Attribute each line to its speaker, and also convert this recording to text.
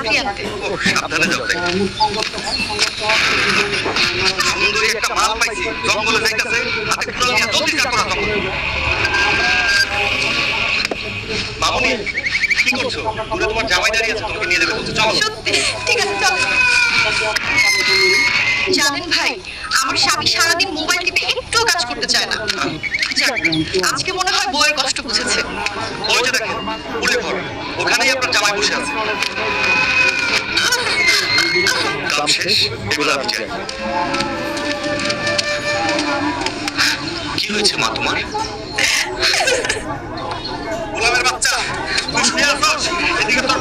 Speaker 1: লাকড়ি আনতে।
Speaker 2: সাবধানে যাও তাই। সুন্দরী একটা মাল পাইছি, জঙ্গলে যাইতাছে, হাতে কুড়াল নিয়ে জলদি যা করা জঙ্গলে। মামুনি কি করছো? দূরে তোমার জামাই দাঁড়িয়ে আছে, তোমাকে নিয়ে যাবে বলছে, চলো।
Speaker 1: সত্যি? ঠিক আছে চল। জানেন ভাই, আমার স্বামী সারাদিন মোবাইল টিপে একটুও কাজ করতে চায় না। যাক, আজকে মনে হয় বউয়ের কষ্ট বুঝেছে।
Speaker 2: ওই যে দেখেন উঠে ঘর, ওখানেই আপনার জামাই বসে আছে। কাম শেষ, এগুলো আমি চাই। কি হয়েছে মা তোমার? গোলামের বাচ্চা, তুই শুয়ে আছিস? এদিকে তোর